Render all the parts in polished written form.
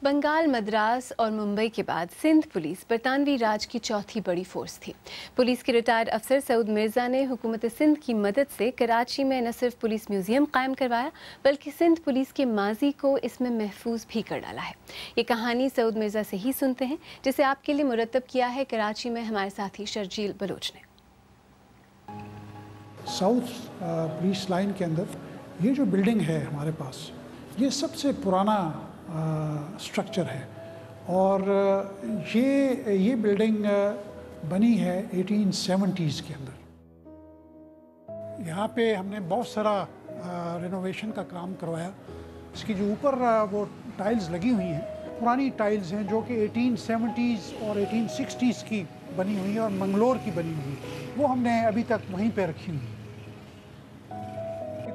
बंगाल, मद्रास और मुंबई के बाद सिंध पुलिस बरतानवी राज की चौथी बड़ी फोर्स थी। पुलिस के रिटायर्ड अफसर सऊद मिर्ज़ा ने हुकूमत सिंध की मदद से कराची में न सिर्फ पुलिस म्यूजियम कायम करवाया बल्कि सिंध पुलिस के माजी को इसमें महफूज भी कर डाला है। ये कहानी सऊद मिर्ज़ा से ही सुनते हैं, जिसे आपके लिए मुरतब किया है कराची में हमारे साथी शर्जील बलोच ने। साउथ पुलिस लाइन के अंदर ये जो बिल्डिंग है हमारे पास, ये सबसे पुराना स्ट्रक्चर है और ये बिल्डिंग बनी है 1870s के अंदर। यहाँ पे हमने बहुत सारा रिनोवेशन का काम करवाया। इसकी जो ऊपर वो टाइल्स लगी हुई हैं, पुरानी टाइल्स हैं जो कि 1870s और 1860s की बनी हुई है और मंगलोर की बनी हुई है, वो हमने अभी तक वहीं पे रखी हुई है।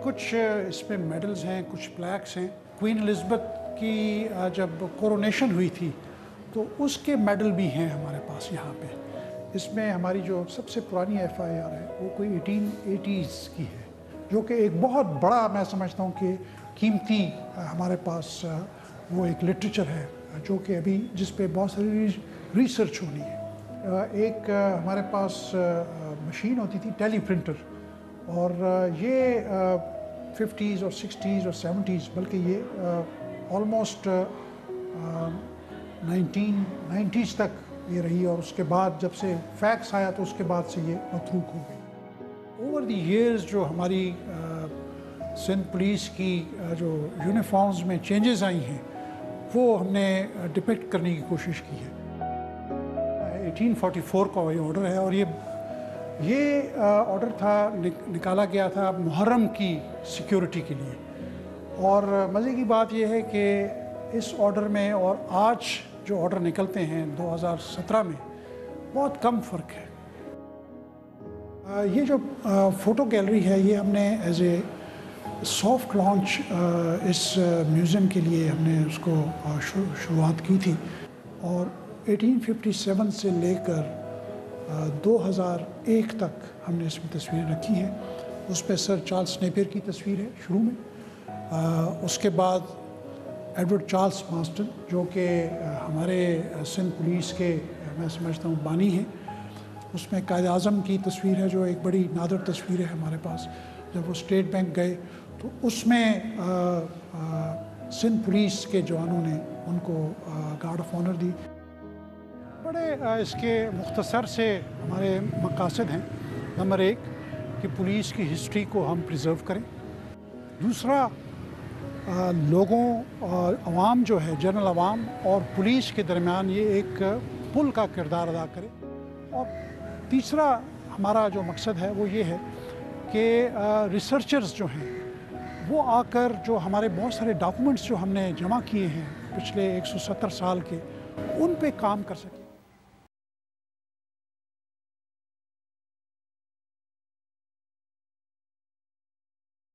कुछ इसमें मेडल्स हैं, कुछ प्लैक्स हैं। क्वीन एलिज़ाबेथ की जब कोरोनेशन हुई थी तो उसके मेडल भी हैं हमारे पास यहाँ पे। इसमें हमारी जो सबसे पुरानी FIR है वो कोई 1880s की है, जो कि एक बहुत बड़ा, मैं समझता हूँ कि कीमती हमारे पास वो एक लिटरेचर है जो कि अभी जिस पे बहुत सारी रिसर्च होनी है। एक हमारे पास मशीन होती थी टेली प्रिंटर, और ये 50s और 60s और 70s, बल्कि ये ऑलमोस्ट 1990s तक ये रही, और उसके बाद जब से फैक्स आया तो उसके बाद से ये मथरूक हो गई। ओवर द इयर्स जो हमारी सिंध पुलिस की जो यूनिफॉर्म्स में चेंजेस आई हैं वो हमने डिपिक्ट करने की कोशिश की है। 1844 का ये ऑर्डर है, और ये ऑर्डर था, निकाला गया था मुहर्रम की सिक्योरिटी के लिए। और मज़े की बात यह है कि इस ऑर्डर में और आज जो ऑर्डर निकलते हैं 2017 में बहुत कम फ़र्क है। ये जो फ़ोटो गैलरी है ये हमने एज ए सॉफ्ट लॉन्च इस म्यूज़ियम के लिए हमने उसको शुरुआत की थी, और 1857 से लेकर 2001 तक हमने इसमें तस्वीरें रखी हैं। उस पर सर चार्ल्स नेपियर की तस्वीर है शुरू में। उसके बाद एडवर्ड चार्ल्स मास्टन, जो कि हमारे सिंध पुलिस के मैं समझता हूँ बानी हैं, उसमें कायद आज़म की तस्वीर है जो एक बड़ी नादर तस्वीर है हमारे पास। जब वो स्टेट बैंक गए तो उसमें सिंध पुलिस के जवानों ने उनको गार्ड ऑफ ऑनर दी। बड़े इसके मुख्तसर से हमारे मकासद हैं। नंबर 1 कि पुलिस की हिस्ट्री को हम प्रिजर्व करें। दूसरा, लोगों और अवाम जो है, जनरल अवाम और पुलिस के दरमियान ये एक पुल का किरदार अदा करे। और तीसरा हमारा जो मकसद है वो ये है कि रिसर्चर्स जो हैं वो आकर जो हमारे बहुत सारे डॉक्यूमेंट्स जो हमने जमा किए हैं पिछले 170 साल के, उन पे काम कर सकें।